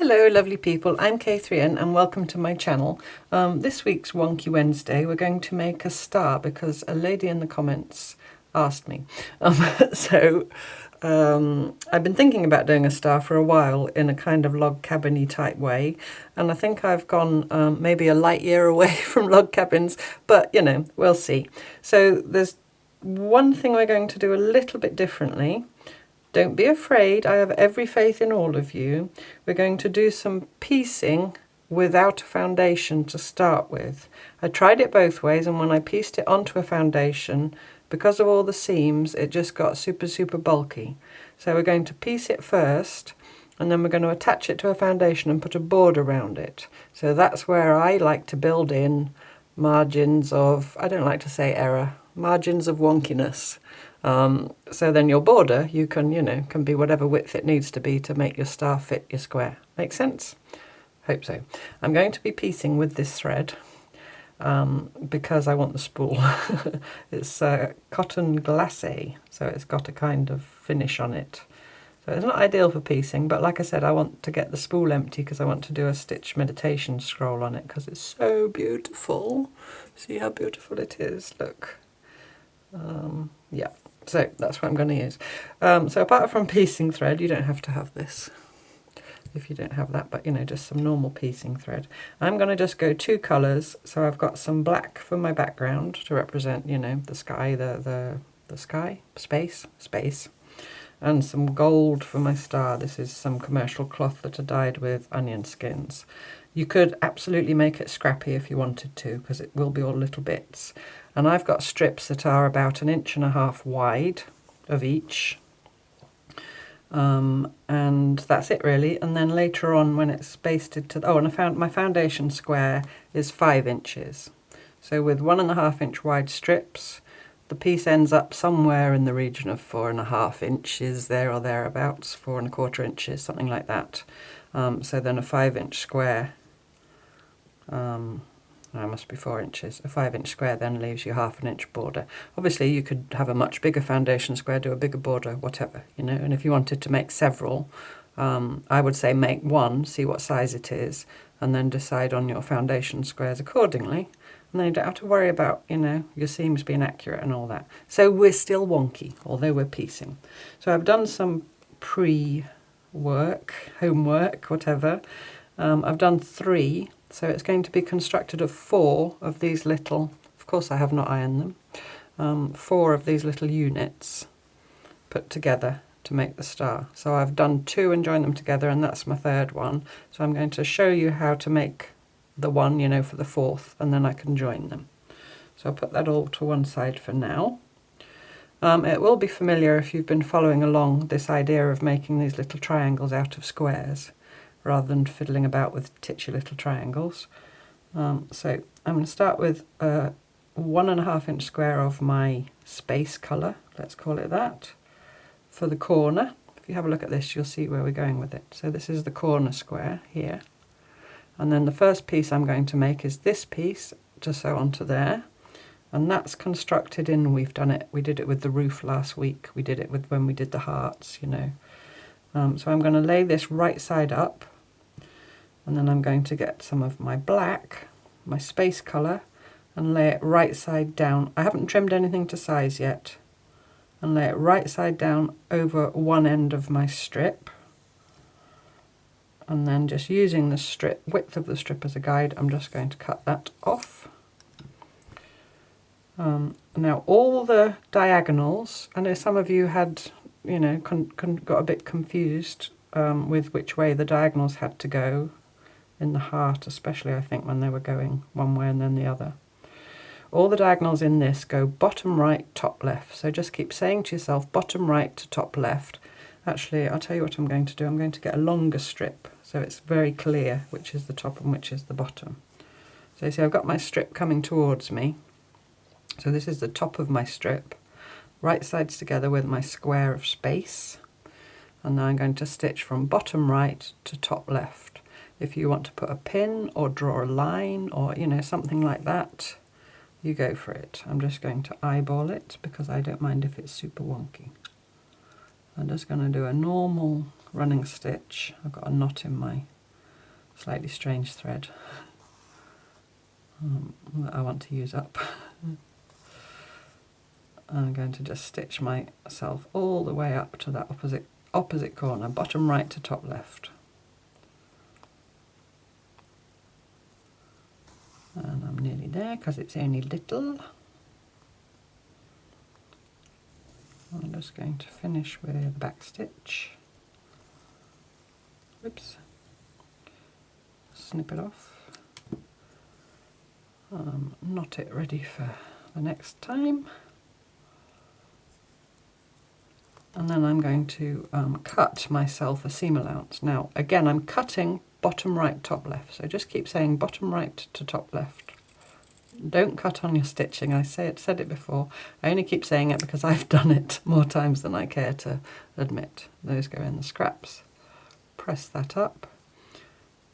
Hello lovely people, I'm K3N and welcome to my channel. This week's Wonky Wednesday we're going to make a star because a lady in the comments asked me. I've been thinking about doing a star for a while in a kind of log cabin-y type way, and I think I've gone maybe a light year away from log cabins, but you know, we'll see. So there's one thing we're going to do a little bit differently. Don't be afraid, I have every faith in all of you. We're going to do some piecing without a foundation to start with. I tried it both ways, and when I pieced it onto a foundation, because of all the seams, it just got super bulky. So we're going to piece it first, and then we're going to attach it to a foundation and put a board around it. So that's where I like to build in margins of, I don't like to say error, margins of wonkiness. So then your border, you can, can be whatever width it needs to be to make your star fit your square. Make sense? Hope so. I'm going to be piecing with this thread because I want the spool. It's cotton glacé, so it's got a kind of finish on it. So it's not ideal for piecing, but like I said, I want to get the spool empty because I want to do a stitch meditation scroll on it because it's so beautiful. See how beautiful it is? Look. Yeah. So that's what I'm going to use. So apart from piecing thread, you don't have to have this if you don't have that, but just some normal piecing thread. I'm going to just go two colours. So I've got some black for my background to represent, the sky, the sky, space, and some gold for my star. This is some commercial cloth that I dyed with onion skins. You could absolutely make it scrappy if you wanted to, because it will be all little bits. And I've got strips that are about 1.5 inches wide of each. And that's it really. And then later on when it's basted to, and I found my foundation square is 5 inches. So with 1.5 inch wide strips, the piece ends up somewhere in the region of 4.5 inches, there or thereabouts, 4.25 inches, something like that. So then a 5 inch square, no, it must be 4 inches. A 5 inch square then leaves you 1/2 inch border. Obviously you could have a much bigger foundation square, do a bigger border, whatever, and if you wanted to make several, I would say make one, see what size it is, and then decide on your foundation squares accordingly. And then you don't have to worry about, your seams being accurate and all that. So we're still wonky, although we're piecing. So I've done some pre-work, homework, whatever. I've done 3. So it's going to be constructed of 4 of these little, of course I have not ironed them, 4 of these little units put together to make the star. So I've done 2 and joined them together, and that's my 3rd one. So I'm going to show you how to make the one, for the 4th, and then I can join them. So I'll put that all to one side for now. It will be familiar if you've been following along this idea of making these little triangles out of squares, rather than fiddling about with titchy little triangles. So I'm going to start with a 1.5 inch square of my space colour, let's call it that, for the corner. If you have a look at this, you'll see where we're going with it. So this is the corner square here. And then the first piece I'm going to make is this piece to sew onto there. And that's constructed in, we did it with the roof last week. We did it with when we did the hearts, So I'm going to lay this right side up, and then I'm going to get some of my black, my space colour, and lay it right side down. I haven't trimmed anything to size yet. And lay it right side down over one end of my strip. And then just using the strip, width of the strip as a guide, I'm just going to cut that off. Now all the diagonals, I know some of you had got a bit confused with which way the diagonals had to go in the heart, especially I think when they were going one way and then the other. All the diagonals in this go bottom right, top left. So just keep saying to yourself bottom right to top left. Actually, I'll tell you what I'm going to do. I'm going to get a longer strip so it's very clear which is the top and which is the bottom. So you see I've got my strip coming towards me. So this is the top of my strip. Right sides together with my square of space, and now I'm going to stitch from bottom right to top left. If you want to put a pin or draw a line or something like that, you go for it. I'm just going to eyeball it because I don't mind if it's super wonky. I'm just going to do a normal running stitch. I've got a knot in my slightly strange thread that I want to use up. I'm going to just stitch myself all the way up to that opposite corner, bottom right to top left. And I'm nearly there because it's only little. I'm just going to finish with the back stitch. Oops. Snip it off. Knot it ready for the next time. And then I'm going to cut myself a seam allowance. Now, again, I'm cutting bottom right, top left. So just keep saying bottom right to top left. Don't cut on your stitching. I said it before. I only keep saying it because I've done it more times than I care to admit. Those go in the scraps. Press that up.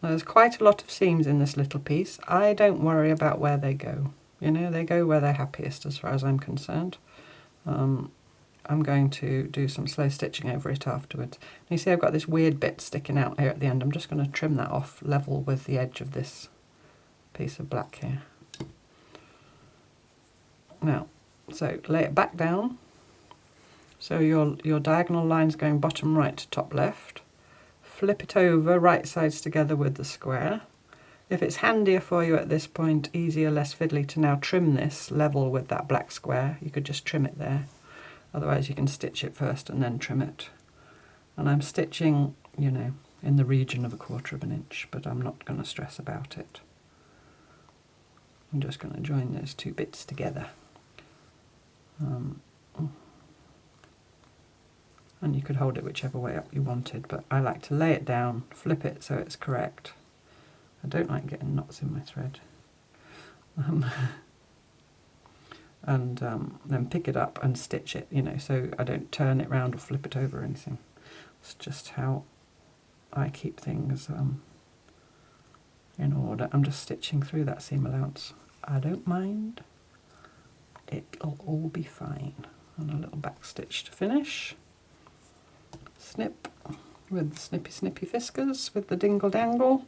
Now, there's quite a lot of seams in this little piece. I don't worry about where they go. You know, they go where they're happiest as far as I'm concerned. I'm going to do some slow stitching over it afterwards. And you see I've got this weird bit sticking out here at the end. I'm just going to trim that off level with the edge of this piece of black here. Now, so lay it back down. So your diagonal line's going bottom right to top left. Flip it over, right sides together with the square. If it's handier for you at this point, easier, less fiddly to now trim this level with that black square, you could just trim it there. Otherwise you can stitch it first and then trim it. And I'm stitching, you know, in the region of 1/4 of an inch, but I'm not going to stress about it. I'm just going to join those two bits together. And you could hold it whichever way up you wanted, but I like to lay it down, flip it so it's correct. I don't like getting knots in my thread. And then pick it up and stitch it, you know, so I don't turn it round or flip it over or anything. It's just how I keep things in order. I'm just stitching through that seam allowance. I don't mind. It'll all be fine. And a little back stitch to finish. Snip with the snippy fiskers with the dingle dangle.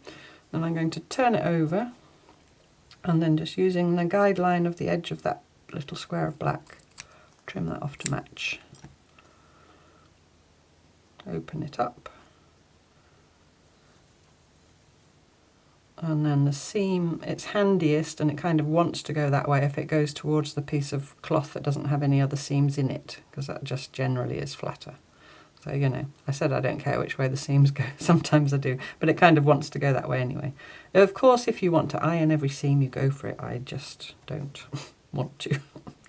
And I'm going to turn it over and then just using the guideline of the edge of that little square of black, trim that off to match. Open it up. And then the seam, it's handiest and it kind of wants to go that way if it goes towards the piece of cloth that doesn't have any other seams in it, because that just generally is flatter. So, you know, I said I don't care which way the seams go. Sometimes I do, but it kind of wants to go that way anyway. Of course, if you want to iron every seam, you go for it. I just don't want to.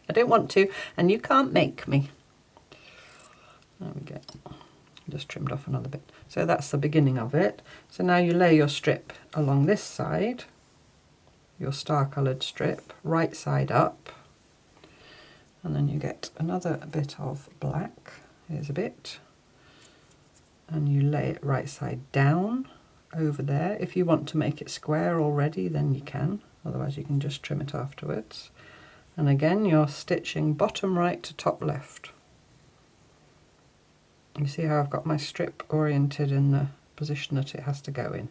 I don't want to, and you can't make me. There we go. Just trimmed off another bit. So that's the beginning of it. So now you lay your strip along this side, your star-coloured strip, right side up, and then you get another bit of black. Here's a bit. And you lay it right side down over there. If you want to make it square already, then you can. Otherwise you can just trim it afterwards. And again, you're stitching bottom right to top left. You see how I've got my strip oriented in the position that it has to go in.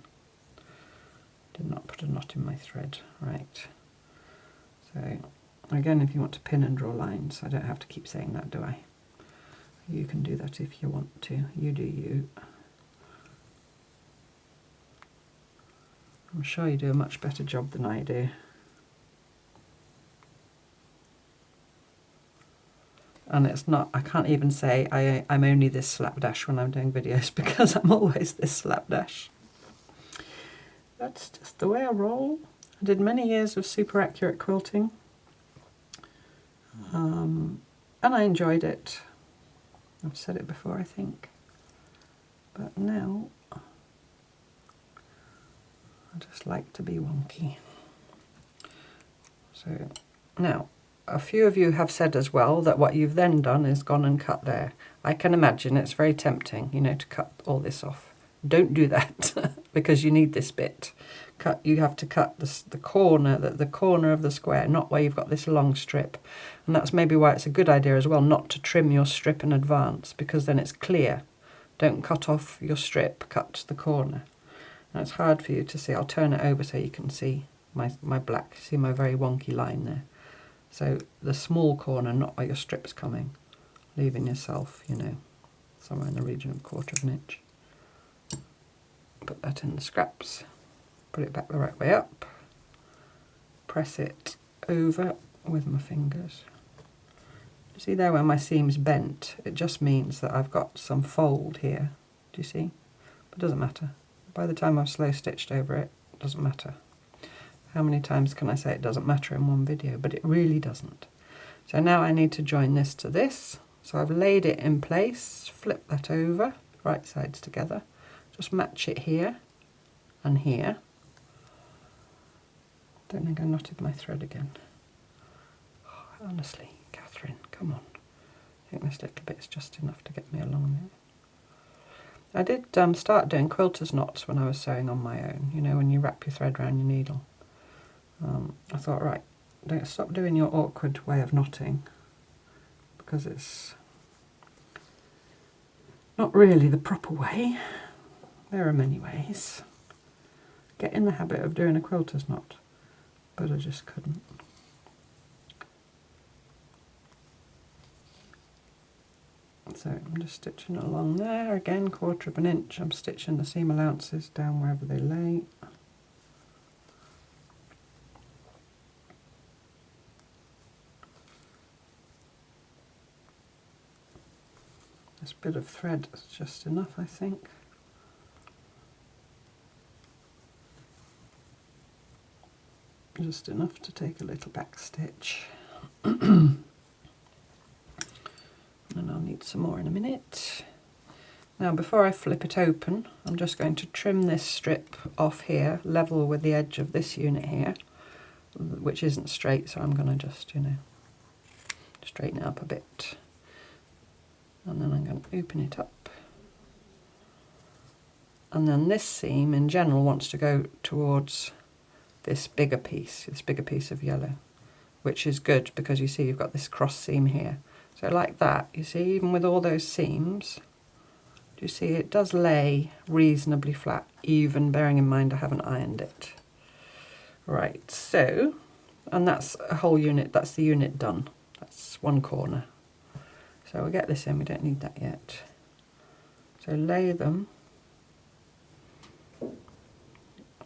Did not put a knot in my thread. Right. So again, if you want to pin and draw lines, I don't have to keep saying that, do I? You can do that if you want to. You do you. I'm sure you do a much better job than I do. And it's not, I can't even say I'm only this slapdash when I'm doing videos, because I'm always this slapdash. That's just the way I roll. I did many years of super accurate quilting. And I enjoyed it. I've said it before, I think. But now, I just like to be wonky. So, now, a few of you have said as well that what you've then done is gone and cut there. I can imagine it's very tempting, you know, to cut all this off. Don't do that, because you need this bit. You have to cut the corner of the square, not where you've got this long strip. And that's maybe why it's a good idea as well not to trim your strip in advance, because then it's clear. Don't cut off your strip, cut the corner. Now it's hard for you to see. I'll turn it over so you can see my black. See my very wonky line there. So the small corner, not where your strip's coming, leaving yourself, you know, somewhere in the region of 1/4 inch. Put that in the scraps, put it back the right way up, press it over with my fingers. You see there where my seam's bent? It just means that I've got some fold here. Do you see? But it doesn't matter. By the time I've slow stitched over it, it doesn't matter. How many times can I say it doesn't matter in one video? But it really doesn't. So now I need to join this to this. So I've laid it in place, flip that over, right sides together. Just match it here and here. Don't think I knotted my thread again. Oh, honestly, Catherine, come on. I think this little bit's just enough to get me along there. I did start doing quilter's knots when I was sewing on my own, you know, when you wrap your thread around your needle. I thought, right, don't stop doing your awkward way of knotting, because it's not really the proper way. There are many ways. Get in the habit of doing a quilter's knot, but I just couldn't. So I'm just stitching along there, again 1/4 inch. I'm stitching the seam allowances down wherever they lay. This bit of thread is just enough, I think. Just enough to take a little back stitch. And I'll need some more in a minute. Now before I flip it open, I'm just going to trim this strip off here, level with the edge of this unit here, which isn't straight, so I'm going to just, you know, straighten it up a bit. And then I'm going to open it up. And then this seam in general wants to go towards this bigger piece of yellow, which is good because you see you've got this cross seam here. So like that, you see, even with all those seams, do you see it does lay reasonably flat, even bearing in mind I haven't ironed it. Right, so, and that's a whole unit, that's the unit done. That's one corner. So we'll get this in, we don't need that yet. So lay them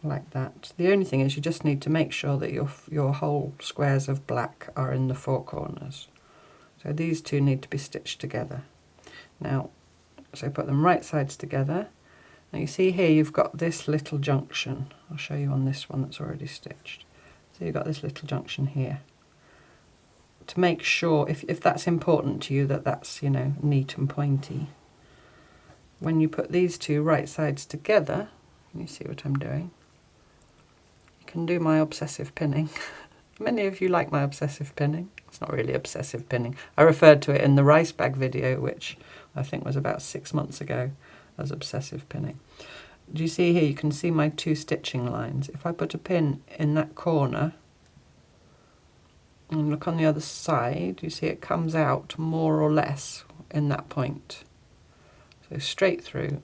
like that. The only thing is you just need to make sure that your whole squares of black are in the 4 corners. So these two need to be stitched together. Now, so put them right sides together. Now you see here you've got this little junction. I'll show you on this one that's already stitched. So you've got this little junction here. To make sure, if that's important to you, that that's, you know, neat and pointy. When you put these two right sides together, you see what I'm doing? You can do my obsessive pinning. Many of you like my obsessive pinning. It's not really obsessive pinning. I referred to it in the rice bag video, which I think was about 6 months ago, as obsessive pinning. Do you see here, you can see my 2 stitching lines. If I put a pin in that corner and look on the other side, you see it comes out more or less in that point. So straight through,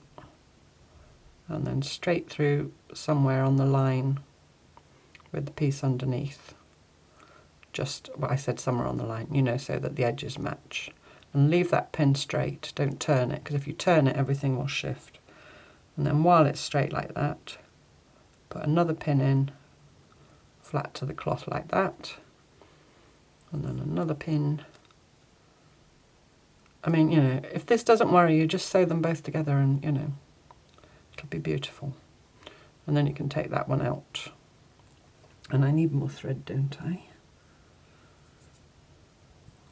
and then straight through somewhere on the line with the piece underneath. Just, well, I said somewhere on the line, you know, so that the edges match. And leave that pin straight, don't turn it, because if you turn it, everything will shift. And then while it's straight like that, put another pin in, flat to the cloth like that. And then another pin. I mean, you know, if this doesn't worry you, just sew them both together and, you know, it'll be beautiful. And then you can take that one out. And I need more thread, don't I?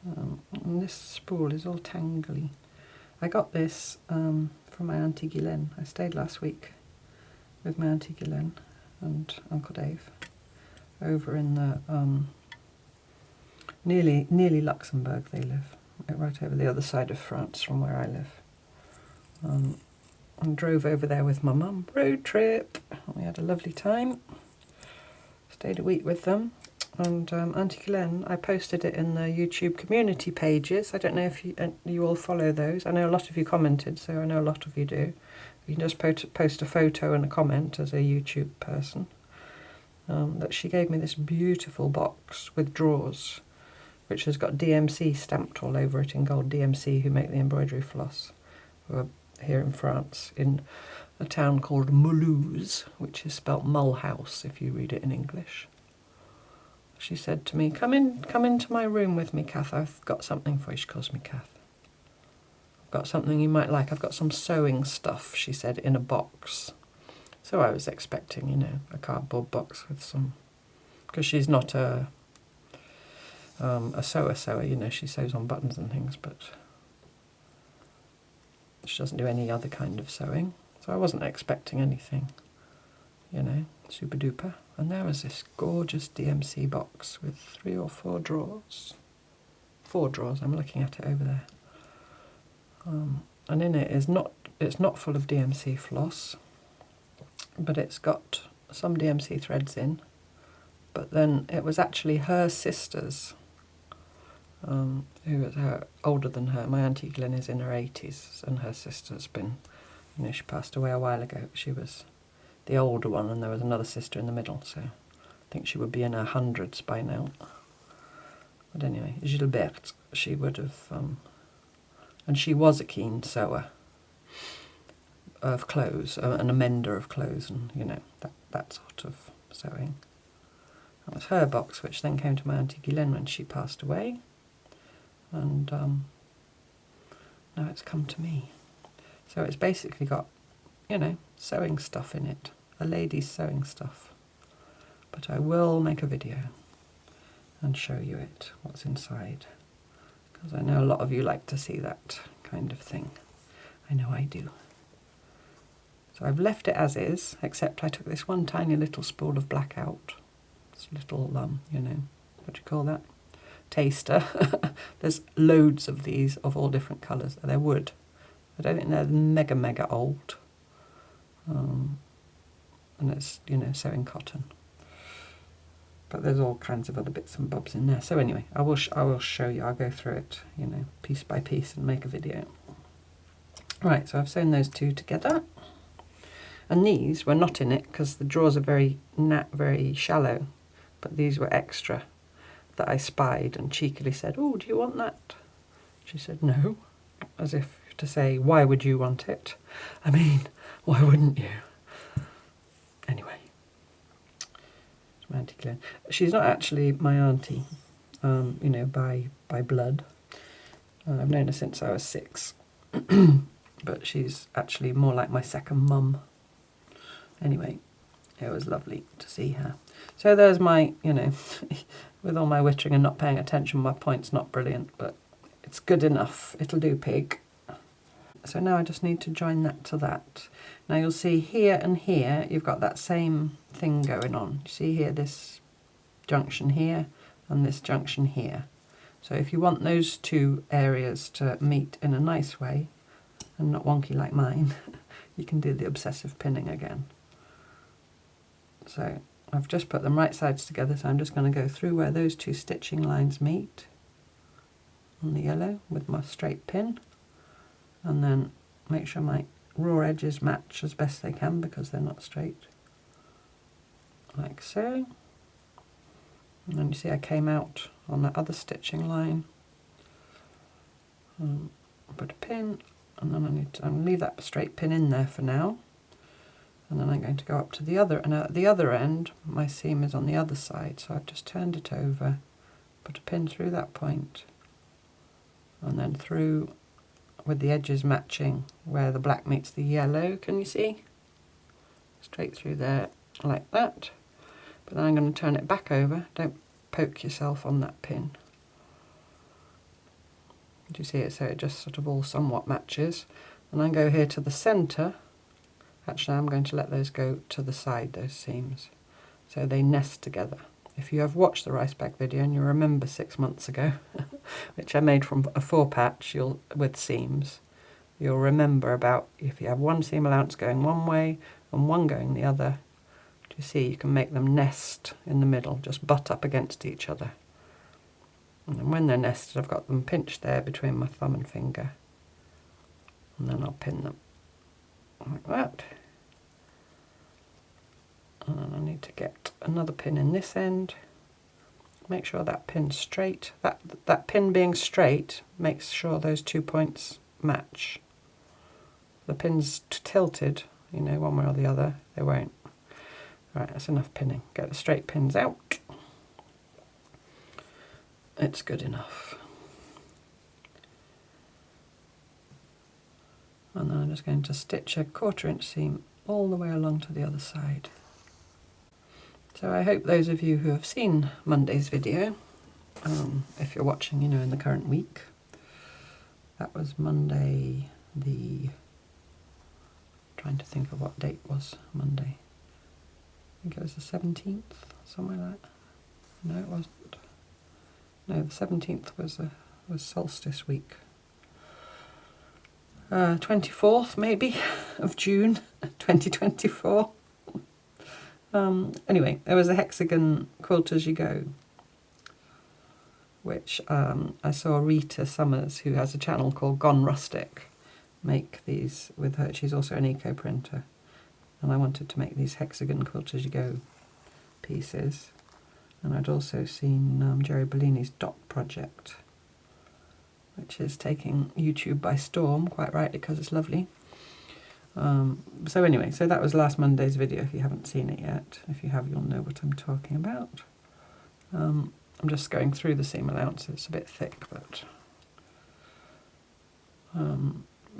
And this spool is all tangly. I got this from my Auntie Guylaine. I stayed last week with my Auntie Guylaine and Uncle Dave over in the nearly Luxembourg they live, right over the other side of France from where I live. And drove over there with my mum, road trip. We had a lovely time. Stayed a week with them. And Auntie Glen, I posted it in the YouTube community pages. I don't know if you all follow those. I know a lot of you commented, so I know a lot of you do. You can just post a photo and a comment as a YouTube person. That she gave me this beautiful box with drawers, which has got DMC stamped all over it in gold. DMC, who make the embroidery floss, who are here in France, in a town called Mulhouse, which is spelt Mulhouse if you read it in English. She said to me, come into my room with me, Kath. I've got something for you. She calls me Kath. I've got something you might like. I've got some sewing stuff, she said, in a box. So I was expecting, you know, a cardboard box with some, because she's not a sewer, you know, she sews on buttons and things, but she doesn't do any other kind of sewing. So I wasn't expecting anything, you know, super duper. And there was this gorgeous DMC box with 3 or 4 drawers. 4 drawers, I'm looking at it over there. And in it is it's not full of DMC floss, but it's got some DMC threads in. But then it was actually her sister's, who was older than her. My Auntie Glen is in her 80s, and her sister's been, you know, she passed away a while ago. She was the older one, and there was another sister in the middle, so I think she would be in her hundreds by now. But anyway, Gilberte, she would have, and she was a keen sewer of clothes, and a mender of clothes, and, you know, that sort of sewing. That was her box, which then came to my Auntie Guylaine when she passed away, and now it's come to me. So it's basically got, you know, sewing stuff in it, a lady's sewing stuff. But I will make a video and show you it, what's inside, because I know a lot of you like to see that kind of thing. I know I do. So I've left it as is, except I took this one tiny little spool of black out. This little, you know, what do you call that? Taster. There's loads of these of all different colours. They're wood. I don't think they're mega old. And it's, you know, sewing cotton. But there's all kinds of other bits and bobs in there. So anyway, I will show you. I'll go through it, you know, piece by piece and make a video. Right, so I've sewn those 2 together. And these were not in it because the drawers are very shallow. But these were extra that I spied and cheekily said, oh, do you want that? She said, no, as if to say, why would you want it? I mean, why wouldn't you? Anyway, it's my Auntie Glen. She's not actually my auntie, you know, by blood. I've known her since I was 6, but she's actually more like my second mum. Anyway, it was lovely to see her. So there's my, you know, with all my wittering and not paying attention, my point's not brilliant, but it's good enough. It'll do, pig. So now I just need to join that to that. Now you'll see here and here, you've got that same thing going on. You see here, this junction here and this junction here. So if you want those 2 areas to meet in a nice way, and not wonky like mine, you can do the obsessive pinning again. So I've just put them right sides together, so I'm just going to go through where those 2 stitching lines meet on the yellow with my straight pin, and then make sure my raw edges match as best they can because they're not straight, like so. And then you see I came out on that other stitching line, put a pin, and then I need to leave that straight pin in there for now. And then I'm going to go up to the other, and at the other end my seam is on the other side, so I've just turned it over, put a pin through that point, and then through with the edges matching where the black meets the yellow. Can you see? Straight through there like that. But then I'm going to turn it back over. Don't poke yourself on that pin. Do you see it? So it just sort of all somewhat matches. And then go here to the centre. Actually, I'm going to let those go to the side, those seams, so they nest together. If you have watched the rice bag video and you remember 6 months ago, which I made from a 4-patch with seams, you'll remember about if you have one seam allowance going one way and one going the other, do you see, you can make them nest in the middle, just butt up against each other. And then when they're nested, I've got them pinched there between my thumb and finger. And then I'll pin them like that. And I need to get another pin in this end. Make sure that pin's straight. That pin being straight makes sure those 2 points match. The pin's tilted, you know, one way or the other, they won't. Right, that's enough pinning. Get the straight pins out. It's good enough. And then I'm just going to stitch a 1/4 inch seam all the way along to the other side. So I hope those of you who have seen Monday's video, if you're watching, you know, in the current week, that was Monday the, trying to think of what date was Monday. I think it was the 17th, something like that. No, it wasn't. No, the 17th was solstice week. 24th, maybe, of June, 2024. Anyway, there was a hexagon quilt as you go, which I saw Rita Summers, who has a channel called Gone Rustic, make these with her. She's also an eco printer, and I wanted to make these hexagon quilt as you go pieces. And I'd also seen Jerry Bellini's Dot Project, which is taking YouTube by storm, quite rightly, because it's lovely. So anyway, so that was last Monday's video, if you haven't seen it yet. If you have, you'll know what I'm talking about. I'm just going through the seam allowance. It's a bit thick, but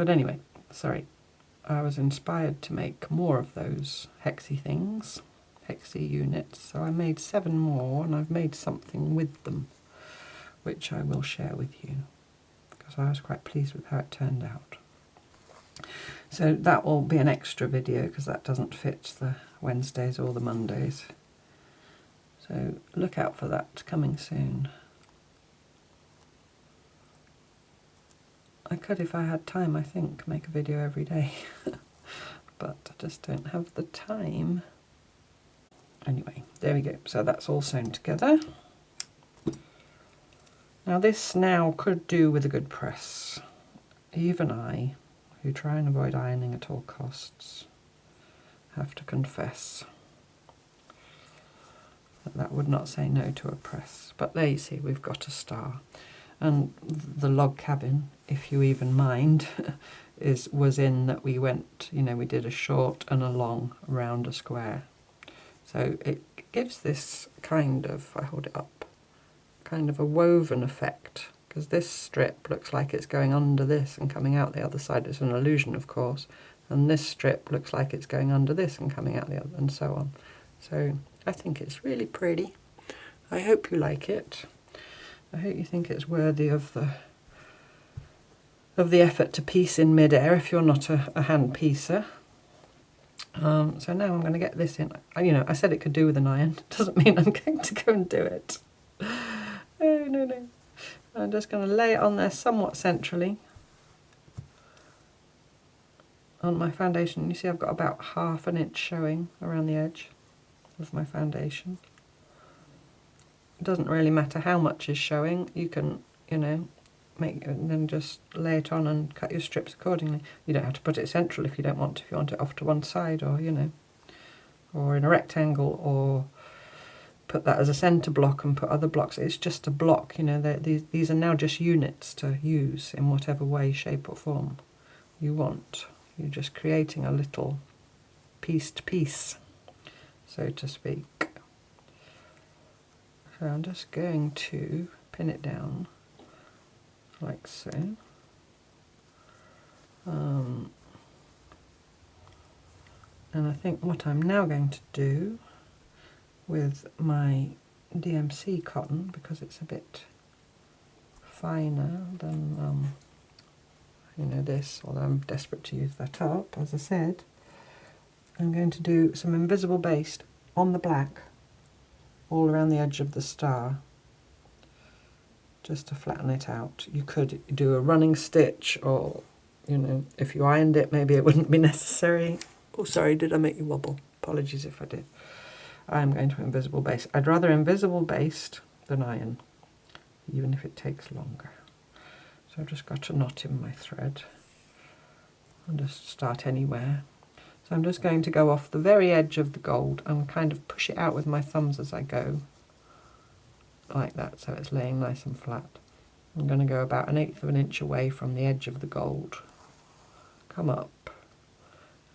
anyway, sorry. I was inspired to make more of those hexy things, hexy units, so I made 7 more, and I've made something with them, which I will share with you, because I was quite pleased with how it turned out. So that will be an extra video, because that doesn't fit the Wednesdays or the Mondays. So look out for that coming soon. I could, if I had time, I think, make a video every day, but I just don't have the time. Anyway, there we go. So that's all sewn together. Now this now could do with a good press. Even I, who try and avoid ironing at all costs, have to confess that that would not say no to a press. But there you see, we've got a star. And the log cabin, if you even mind, was in that we went, you know, we did a short and a long round a square. So it gives this kind of, if I hold it up, kind of a woven effect, because this strip looks like it's going under this and coming out the other side. It's an illusion, of course. And this strip looks like it's going under this and coming out the other, and so on. So I think it's really pretty. I hope you like it. I hope you think it's worthy of the effort to piece in mid-air if you're not a hand piecer. So now I'm going to get this in. You know, I said it could do with an iron. Doesn't mean I'm going to go and do it. Oh, no. I'm just going to lay it on there somewhat centrally on my foundation. You see I've got about ½ an inch showing around the edge of my foundation. It doesn't really matter how much is showing. You can, you know, make and then just lay it on and cut your strips accordingly. You don't have to put it central if you don't want to. If you want it off to one side, or, you know, or in a rectangle, or put that as a centre block and put other blocks. It's just a block, you know. These are now just units to use in whatever way, shape or form you want. You're just creating a little pieced piece, so to speak. So I'm just going to pin it down like so. And I think what I'm now going to do with my DMC cotton, because it's a bit finer than you know, this, although I'm desperate to use that up, as I said, I'm going to do some invisible baste on the black all around the edge of the star, just to flatten it out. You could do a running stitch, or, you know, if you ironed it, maybe it wouldn't be necessary. Oh, sorry, did I make you wobble? Apologies if I did. I'm going to invisible baste. I'd rather invisible baste than iron, even if it takes longer. So I've just got a knot in my thread. I'll just start anywhere. So I'm just going to go off the very edge of the gold and kind of push it out with my thumbs as I go, like that, so it's laying nice and flat. I'm going to go about 1/8 of an inch away from the edge of the gold, come up,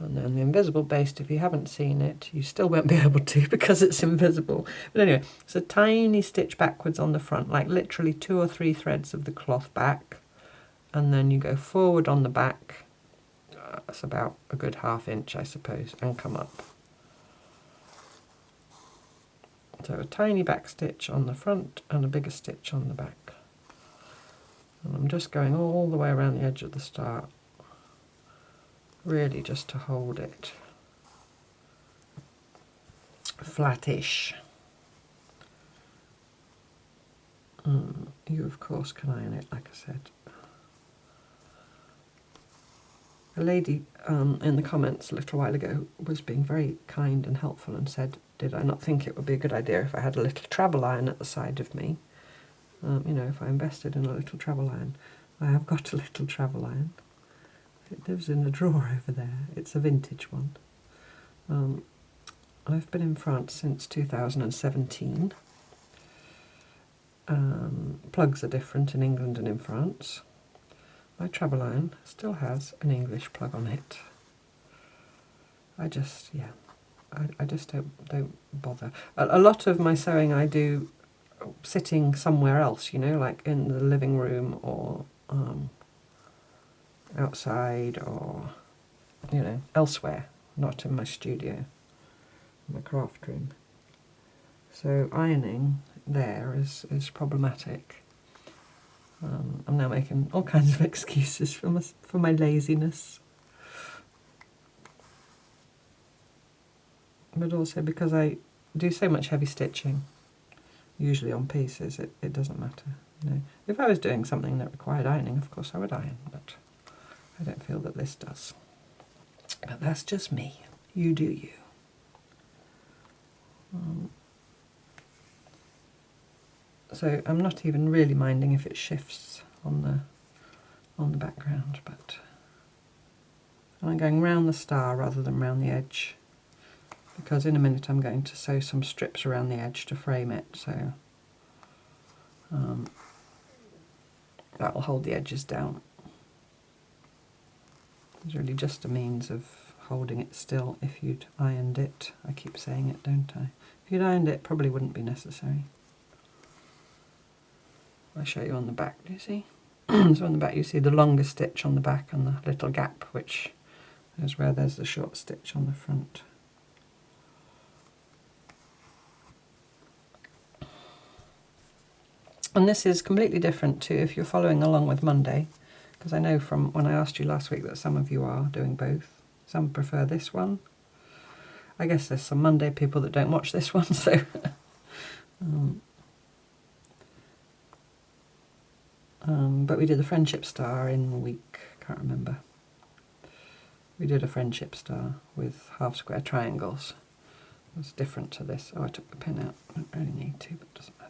and then the invisible baste, if you haven't seen it, you still won't be able to because it's invisible. But anyway, it's a tiny stitch backwards on the front, like literally 2 or 3 threads of the cloth back, and then you go forward on the back. That's about a good 1/2 inch, I suppose, and come up. So a tiny back stitch on the front and a bigger stitch on the back. And I'm just going all the way around the edge of the star, really just to hold it flattish. You of course can iron it, like I said. A lady in the comments a little while ago was being very kind and helpful and said, did I not think it would be a good idea if I had a little travel iron at the side of me? You know, if I invested in a little travel iron. I have got a little travel iron. It lives in a drawer over there. It's a vintage one. I've been in France since 2017. Plugs are different in England and in France. My travel iron still has an English plug on it. I just don't bother. A lot of my sewing I do sitting somewhere else, you know, like in the living room or outside or, you know, elsewhere, not in my studio, my craft room. So ironing there is problematic. I'm now making all kinds of excuses for my laziness. But also because I do so much heavy stitching, usually on pieces, it doesn't matter. You know, if I was doing something that required ironing, of course I would iron, but I don't feel that this does. But that's just me. You do you. So I'm not even really minding if it shifts on the background, but I'm going round the star rather than round the edge, because in a minute I'm going to sew some strips around the edge to frame it, so that will hold the edges down. It's really just a means of holding it still. If you'd ironed it, I keep saying it, don't I? If you'd ironed it, probably wouldn't be necessary. I'll show you on the back, do you see? So on the back you see the longer stitch on the back and the little gap, which is where there's the short stitch on the front. And this is completely different to if you're following along with Monday, because I know from when I asked you last week that some of you are doing both. Some prefer this one. I guess there's some Monday people that don't watch this one, so but we did the friendship star in a week, can't remember. We did a friendship star with half square triangles. It was different to this. Oh, I took the pin out. I don't really need to, but it doesn't matter.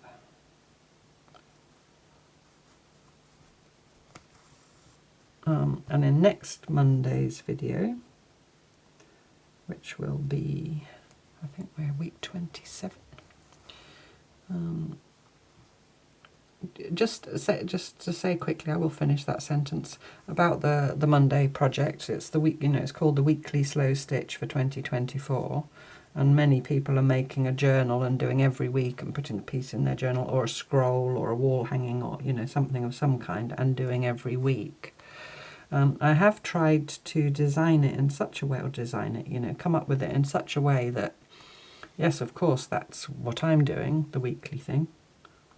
And in next Monday's video, which will be, I think we're week 27. Just to say quickly, I will finish that sentence about the Monday project. It's the week, you know, it's called the Weekly Slow Stitch for 2024, and many people are making a journal and doing every week and putting a piece in their journal, or a scroll or a wall hanging, or you know, something of some kind, and doing every week. I have tried to design it in such a way, or you know, come up with it in such a way that, yes, of course, that's what I'm doing, the weekly thing.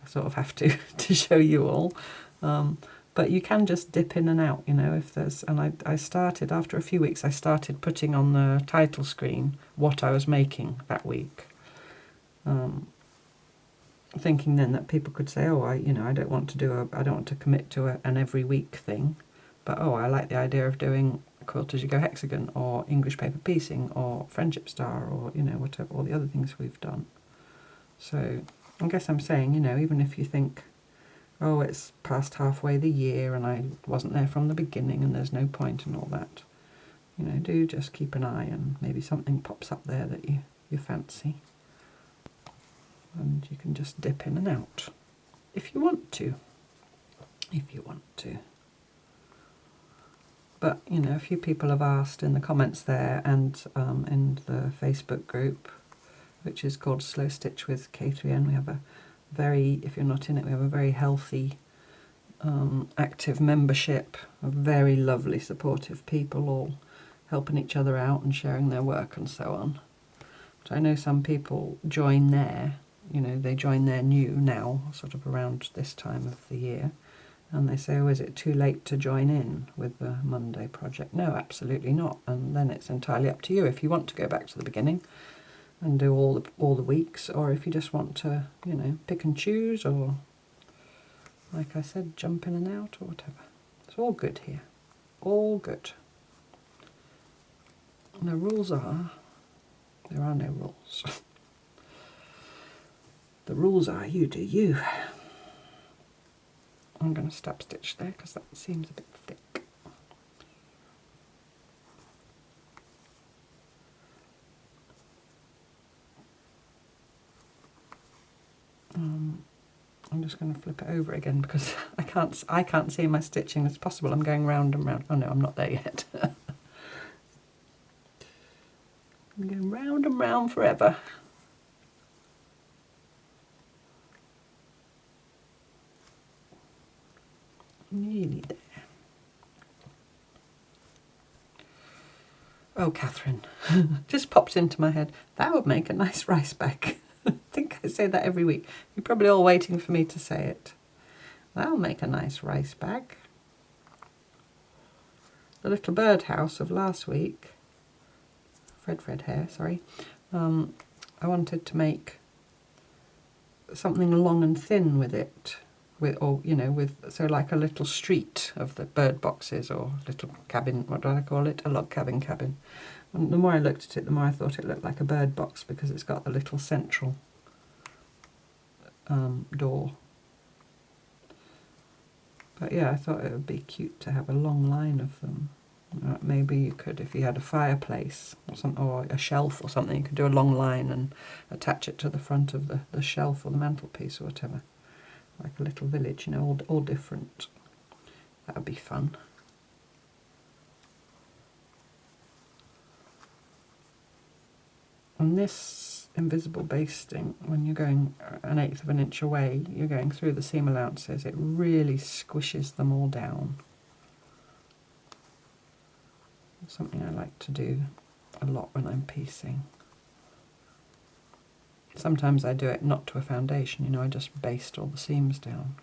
I sort of have to show you all. But you can just dip in and out, you know, if there's, and I started, after a few weeks, I started putting on the title screen what I was making that week. Thinking then that people could say, oh, I don't want to commit to an every week thing. But oh, I like the idea of doing quilt as you go hexagon, or English paper piecing, or friendship star, or, you know, whatever, all the other things we've done. So I guess I'm saying, you know, even if you think, oh, it's past halfway the year and I wasn't there from the beginning and there's no point and all that, you know, do just keep an eye and maybe something pops up there that you fancy. And you can just dip in and out if you want to. If you want to. But, you know, a few people have asked in the comments there and in the Facebook group, which is called Slow Stitch with K3N. We have a very, if you're not in it, we have a very healthy, active membership of very lovely, supportive people, all helping each other out and sharing their work and so on. But I know some people join there, you know, they join there new now, sort of around this time of the year, and they say, oh, is it too late to join in with the Monday project? No, absolutely not. And then it's entirely up to you if you want to go back to the beginning and do all the weeks, or if you just want to, you know, pick and choose, or, like I said, jump in and out, or whatever. It's all good here. All good. And the rules are, there are no rules. The rules are you do you. I'm going to stop stitch there because that seems a bit thick. I'm just going to flip it over again because I can't see my stitching as possible. I'm going round and round. Oh no, I'm not there yet. I'm going round and round forever. Nearly there. Oh, Catherine, just popped into my head. That would make a nice rice bag. I think I say that every week. You're probably all waiting for me to say it. That'll make a nice rice bag. The little birdhouse of last week, Fred Hare, sorry, I wanted to make something long and thin with it, so like a little street of the bird boxes, or little cabin, what do I call it? A log cabin. And the more I looked at it, the more I thought it looked like a bird box because it's got the little central door. But yeah, I thought it would be cute to have a long line of them. Maybe you could, if you had a fireplace or something, or a shelf or something, you could do a long line and attach it to the front of the shelf or the mantelpiece or whatever. Like a little village, you know, all different. That would be fun. And this invisible basting, when you're going 1/8 of an inch away, you're going through the seam allowances, it really squishes them all down. It's something I like to do a lot when I'm piecing. Sometimes I do it not to a foundation, you know, I just baste all the seams down.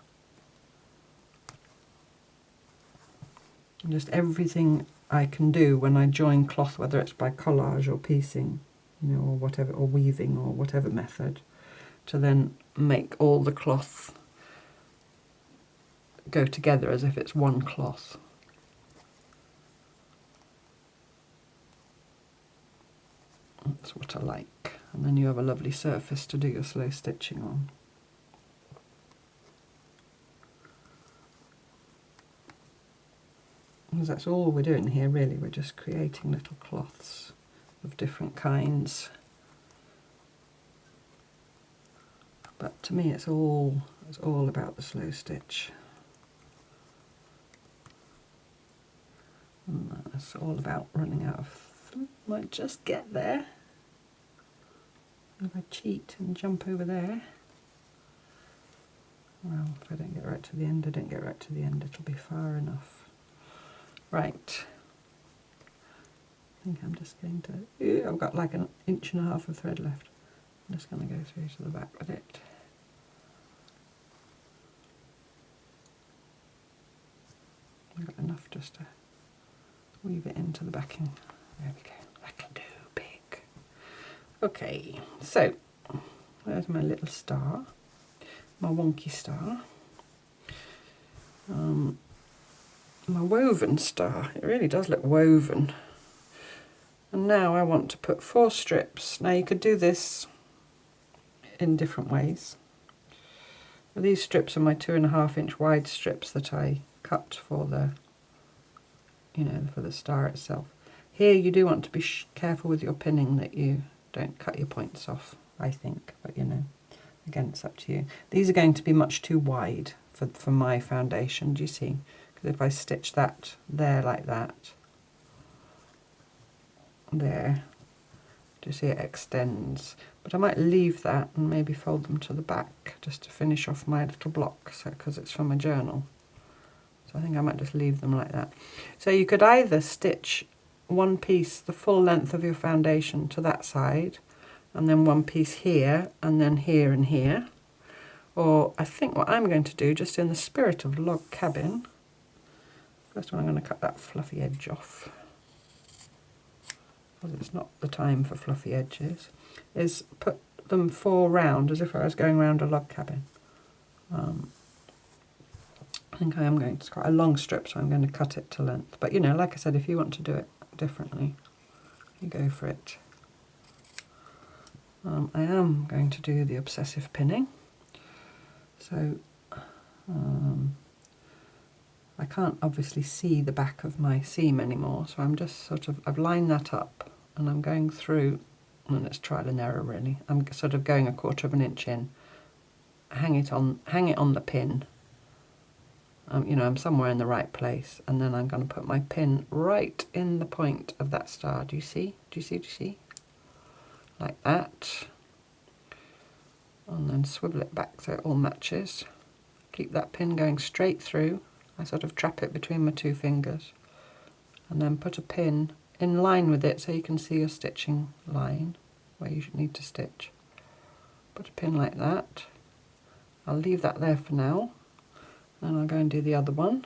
And just everything I can do when I join cloth, whether it's by collage or piecing, you know, or whatever, or weaving or whatever method, to then make all the cloth go together as if it's one cloth. That's what I like. And then you have a lovely surface to do your slow stitching on. Because that's all we're doing here really, we're just creating little cloths of different kinds. But to me it's all about the slow stitch. And that's all about running out of, might just get there. If I cheat and jump over there, well, if I don't get right to the end, I don't get right to the end, it'll be far enough. Right, I think I'm just going to, I've got like 1.5 inches of thread left. I'm just going to go through to the back with it. I've got enough just to weave it into the backing. There we go, that'll do, big. Okay, so there's my little star, my wonky star. my woven star. It really does look woven. And now I want to put 4 strips. Now you could do this in different ways. These strips are my 2.5-inch wide strips that I cut for the, for the star itself. Here you do want to be careful with your pinning that you don't cut your points off, I think, but again, it's up to you. These are going to be much too wide for my foundation, do you see? Because if I stitch that there like that, there, do you see it extends? But I might leave that and maybe fold them to the back just to finish off my little block, so because it's from a journal. So I think I might just leave them like that. So you could either stitch one piece the full length of your foundation to that side, and then one piece here, and then here and here. Or I think what I'm going to do, just in the spirit of log cabin, first one I'm going to cut that fluffy edge off, because it's not the time for fluffy edges, is put them 4 round as if I was going round a log cabin. I think I am going to, it's quite a long strip, so I'm going to cut it to length. But like I said, if you want to do it differently, you go for it. I am going to do the obsessive pinning. So I can't obviously see the back of my seam anymore, so I'm just I've lined that up and I'm going through, and it's trial and error really. I'm sort of going 1/4 of an inch in, hang it on the pin. I'm somewhere in the right place, and then I'm going to put my pin right in the point of that star. Do you see? Do you see? Like that. And then swivel it back so it all matches. Keep that pin going straight through. I sort of trap it between my 2 fingers, and then put a pin in line with it so you can see your stitching line where you need to stitch. Put a pin like that. I'll leave that there for now. And I'll go and do the other one.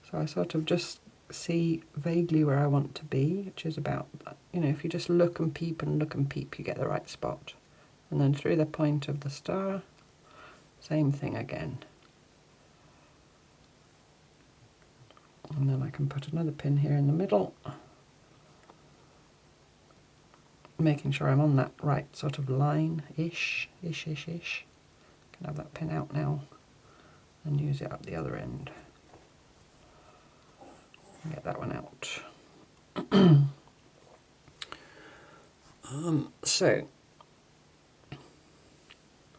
So I sort of just see vaguely where I want to be, which is about, if you just look and peep, you get the right spot. And then through the point of the star, same thing again. And then I can put another pin here in the middle, making sure I'm on that right sort of line-ish. Can have that pin out now and use it up the other end. Get that one out. So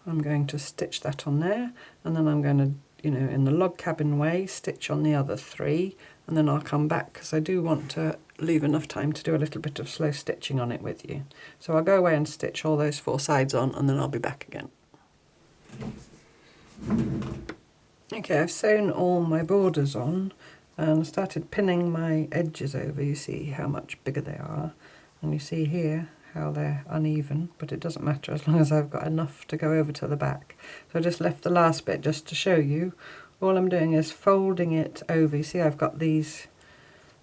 I'm going to stitch that on there, and then I'm going to, in the log cabin way, stitch on the other 3, and then I'll come back because I do want to leave enough time to do a little bit of slow stitching on it with you. So I'll go away and stitch all those 4 sides on, and then I'll be back again. Okay, I've sewn all my borders on and started pinning my edges over. You see how much bigger they are, and you see here how they're uneven, but it doesn't matter as long as I've got enough to go over to the back. So I just left the last bit just to show you. All I'm doing is folding it over. You see I've got these,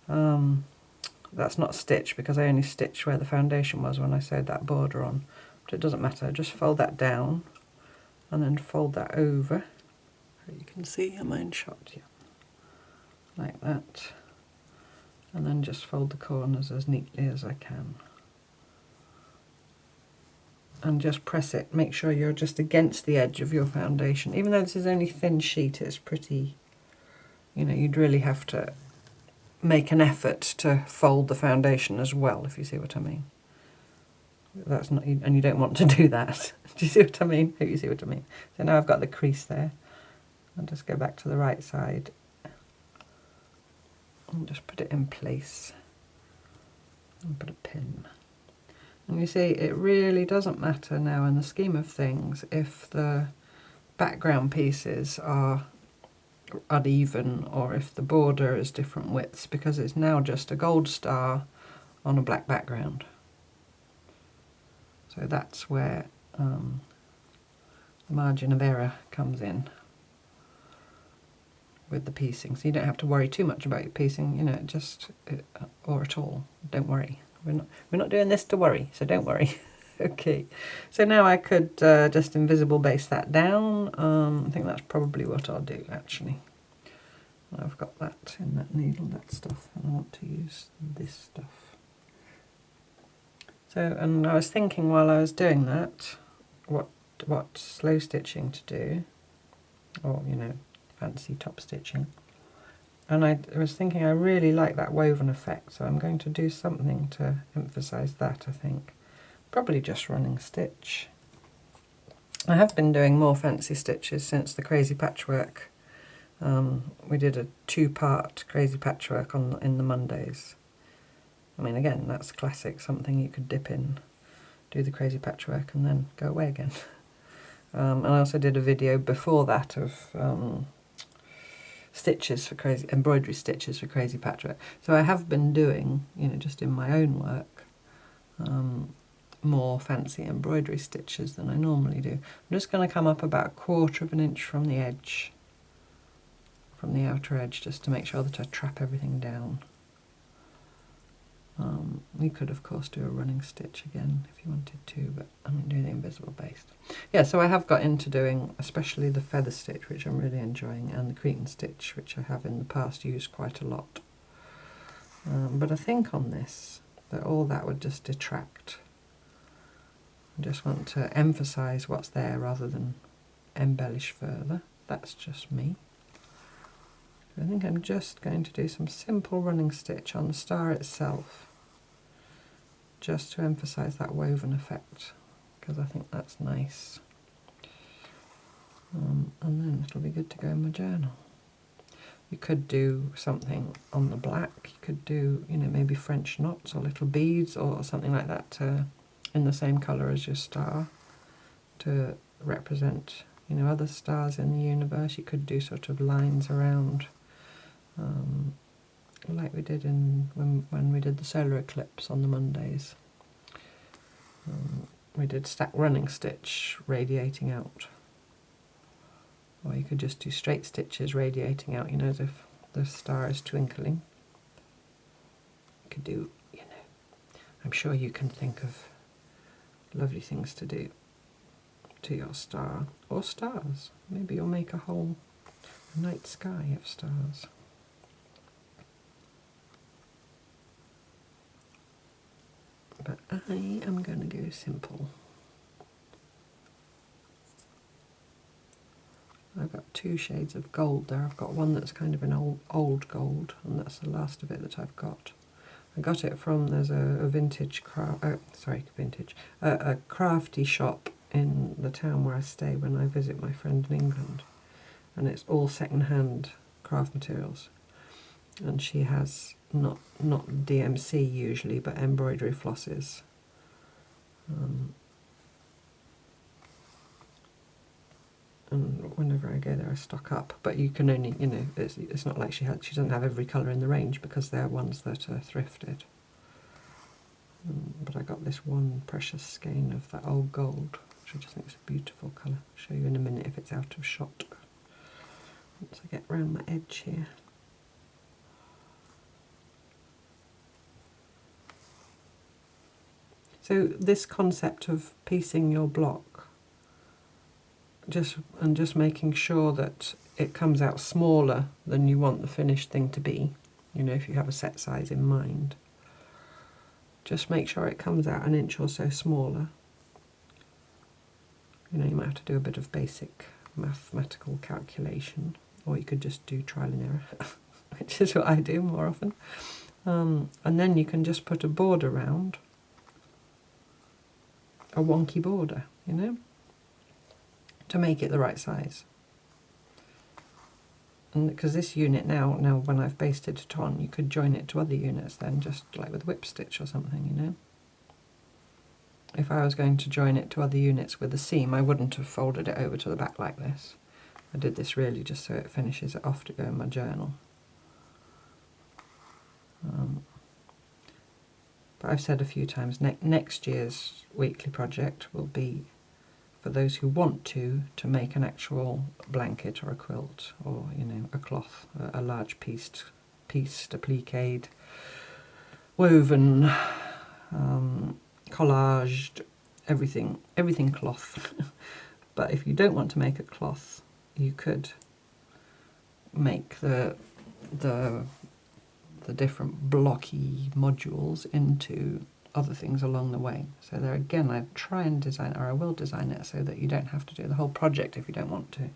that's not stitched because I only stitched where the foundation was when I sewed that border on, but it doesn't matter. Just fold that down and then fold that over. You can see, am I in shot? Yeah. Like that. And then just fold the corners as neatly as I can. And just press it. Make sure you're just against the edge of your foundation. Even though this is only thin sheet, it's pretty, you'd really have to make an effort to fold the foundation as well, if you see what I mean. That's not, and you don't want to do that. Do you see what I mean? Hope you see what I mean. So now I've got the crease there. I'll just go back to the right side and just put it in place and put a pin. And you see, it really doesn't matter now in the scheme of things if the background pieces are uneven or if the border is different widths, because it's now just a gold star on a black background. So that's where the margin of error comes in with the piecing. So you don't have to worry too much about your piecing, or at all. Don't worry. We're not doing this to worry, so don't worry. Okay, so now I could just invisible base that down. I think that's probably what I'll do actually. I've got that in that needle, that stuff, and I want to use this stuff. So, and I was thinking while I was doing that, what slow stitching to do, or, you know, fancy top stitching. And I was thinking I really like that woven effect, so I'm going to do something to emphasise that, I think. Probably just running stitch. I have been doing more fancy stitches since the crazy patchwork. We did a 2-part crazy patchwork in the Mondays. I mean, again, that's classic, something you could dip in, do the crazy patchwork and then go away again. And I also did a video before that of stitches for crazy, embroidery stitches for crazy patchwork. So I have been doing, you know, just in my own work, more fancy embroidery stitches than I normally do. I'm just going to come up about 1/4 of an inch from the edge, from the outer edge, just to make sure that I trap everything down. You could of course do a running stitch again if you wanted to, but I'm going to do the invisible baste. Yeah, so I have got into doing especially the feather stitch, which I'm really enjoying, and the Cretan stitch, which I have in the past used quite a lot. But I think on this, that all that would just detract. I just want to emphasise what's there rather than embellish further. That's just me. I think I'm just going to do some simple running stitch on the star itself, just to emphasise that woven effect, because I think that's nice. And then it'll be good to go in my journal. You could do something on the black, you could do, you know, maybe French knots or little beads or something like that in the same colour as your star to represent, you know, other stars in the universe. You could do sort of lines around, like we did when we did the solar eclipse on the Mondays. We did stack running stitch radiating out, or you could just do straight stitches radiating out, you know, as if the star is twinkling. You could do, you know, I'm sure you can think of lovely things to do to your star, or stars. Maybe you'll make a whole night sky of stars. But I am going to go simple. I've got 2 shades of gold there. I've got one that's kind of an old gold, and that's the last of it that I've got. I got it from, there's a vintage a crafty shop in the town where I stay when I visit my friend in England, and it's all second-hand craft materials. And she has not DMC usually, but embroidery flosses. And whenever I go there I stock up, but you can only, you know, it's not like she doesn't have every colour in the range, because they're ones that are thrifted. But I got this one precious skein of that old gold, which I just think is a beautiful colour. I'll show you in a minute if it's out of shot, once I get round my edge here. So this concept of piecing your block, just making sure that it comes out smaller than you want the finished thing to be, you know, if you have a set size in mind, just make sure it comes out 1 inch or so smaller. You know, you might have to do a bit of basic mathematical calculation, or you could just do trial and error, which is what I do more often. And then you can just put a border around, a wonky border, you know, to make it the right size. And because this unit now when I've basted it on, you could join it to other units then, just like with whip stitch or something, you know. If I was going to join it to other units with a seam, I wouldn't have folded it over to the back like this. I did this really just so it finishes it off to go in my journal. But I've said a few times, next year's weekly project will be for those who want to make an actual blanket or a quilt, or, you know, a cloth, a large pieced, appliqued, woven, collaged, everything cloth. But if you don't want to make a cloth, you could make the the different blocky modules into other things along the way. So there again, I try and design, or I will design it so that you don't have to do the whole project if you don't want to,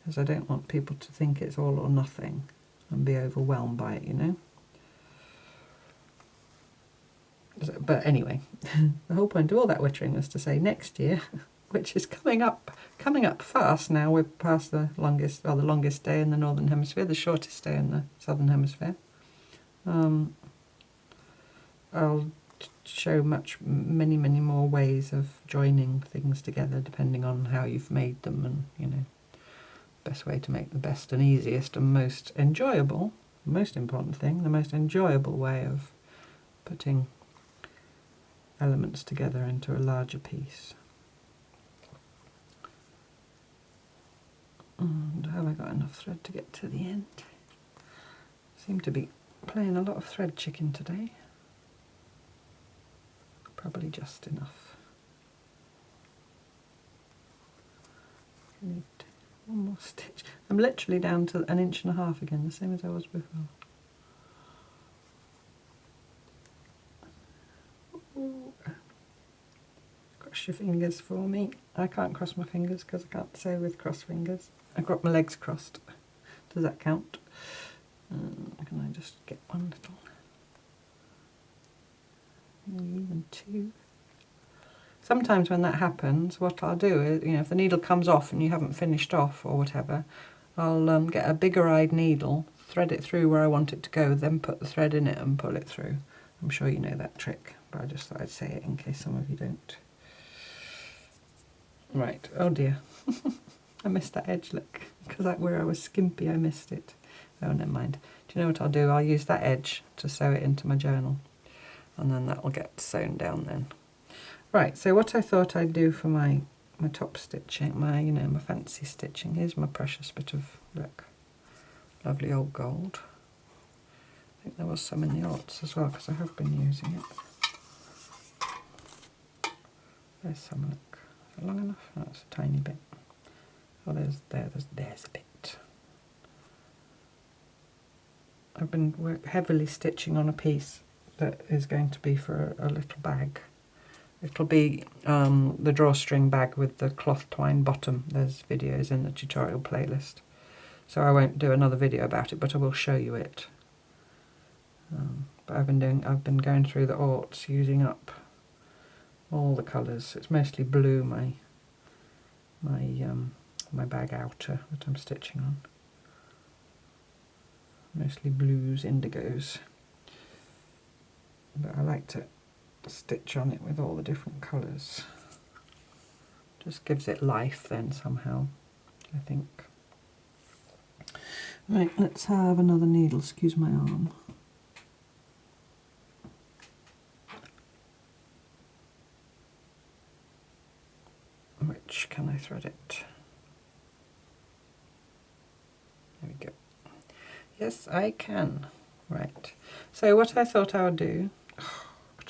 because I don't want people to think it's all or nothing and be overwhelmed by it, you know. But anyway, the whole point of all that wittering was to say next year, which is coming up fast now. We're past the longest day in the Northern Hemisphere, the shortest day in the Southern Hemisphere. I'll show many more ways of joining things together depending on how you've made them, and you know, best way to make the best and easiest and most enjoyable, most important thing, the most enjoyable way of putting elements together into a larger piece. And have I got enough thread to get to the end? Seem to be playing a lot of thread chicken today. Probably just enough. Need one more stitch. I'm literally down to 1.5 inches again, the same as I was before. Ooh. Cross your fingers for me. I can't cross my fingers because I can't sew with cross fingers. I've got my legs crossed. Does that count? Can I just get one little? Maybe even two. Sometimes when that happens, what I'll do is, you know, if the needle comes off and you haven't finished off or whatever, I'll get a bigger-eyed needle, thread it through where I want it to go, then put the thread in it and pull it through. I'm sure you know that trick, but I just thought I'd say it in case some of you don't. Right, oh dear. I missed that edge, look, because where I was skimpy I missed it. Oh, never mind. Do you know what I'll do? I'll use that edge to sew it into my journal, and then that will get sewn down then. Right, so what I thought I'd do for my top stitching, my fancy stitching, here's my precious bit of, look, lovely old gold. I think there was some in the aughts as well, because I have been using it. There's some, look. Is it long enough? No, it's a tiny bit. Oh, there's a bit. I've been heavily stitching on a piece that is going to be for a little bag. It'll be the drawstring bag with the cloth twine bottom. There's videos in the tutorial playlist. So I won't do another video about it, but I will show you it. But I've been going through the aughts, using up all the colours. It's mostly blue, my bag outer that I'm stitching on. Mostly blues, indigos. But I like to stitch on it with all the different colours. Just gives it life then somehow, I think. Right, let's have another needle, excuse my arm. Which can I thread it? There we go. Yes, I can. Right. So what I thought I would do,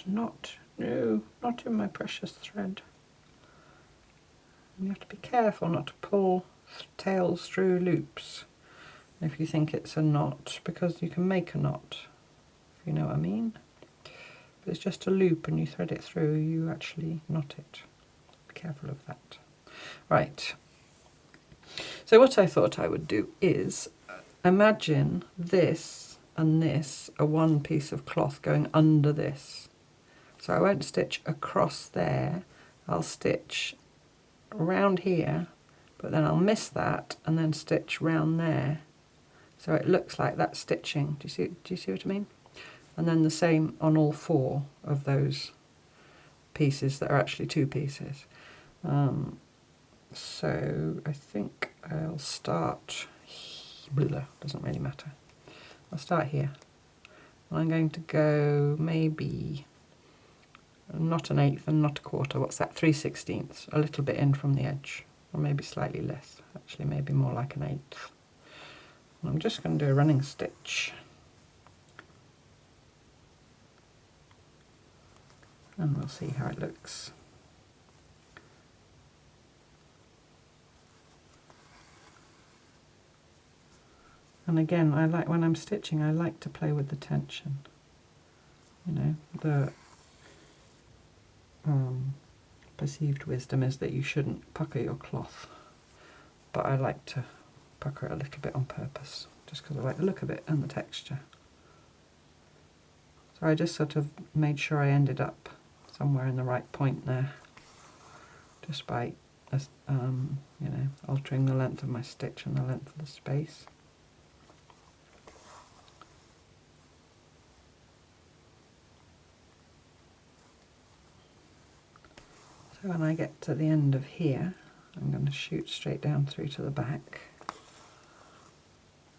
not in my precious thread. You have to be careful not to pull tails through loops if you think it's a knot, because you can make a knot, if you know what I mean. If it's just a loop and you thread it through, you actually knot it. Be careful of that. Right. So what I thought I would do is imagine this and this are one piece of cloth going under this. So I won't stitch across there, I'll stitch around here, but then I'll miss that and then stitch round there. So it looks like that's stitching. Do you see what I mean? And then the same on all four of those pieces that are actually two pieces. So I think I'll start, doesn't really matter. I'll start here. I'm going to go maybe not an eighth and not a quarter. What's that? 3/16, a little bit in from the edge, or maybe slightly less. Actually, maybe more like an eighth. And I'm just going to do a running stitch, and we'll see how it looks. And again, I like, when I'm stitching, I like to play with the tension. You know, the perceived wisdom is that you shouldn't pucker your cloth, but I like to pucker it a little bit on purpose, just because I like the look of it and the texture. So I just sort of made sure I ended up somewhere in the right point there, just by you know, altering the length of my stitch and the length of the space. So when I get to the end of here, I'm going to shoot straight down through to the back,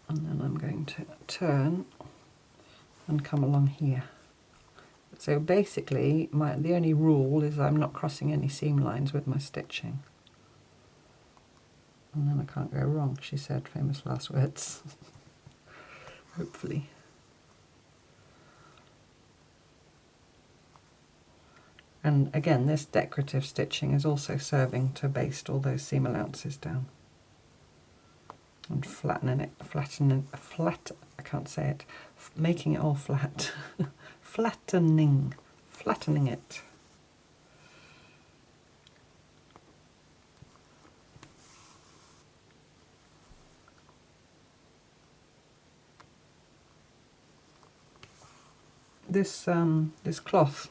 and then I'm going to turn and come along here. So basically, the only rule is I'm not crossing any seam lines with my stitching. And then I can't go wrong, she said, famous last words. Hopefully. And again, this decorative stitching is also serving to baste all those seam allowances down. And flattening it, I can't say it, making it all flat. Flattening it. This cloth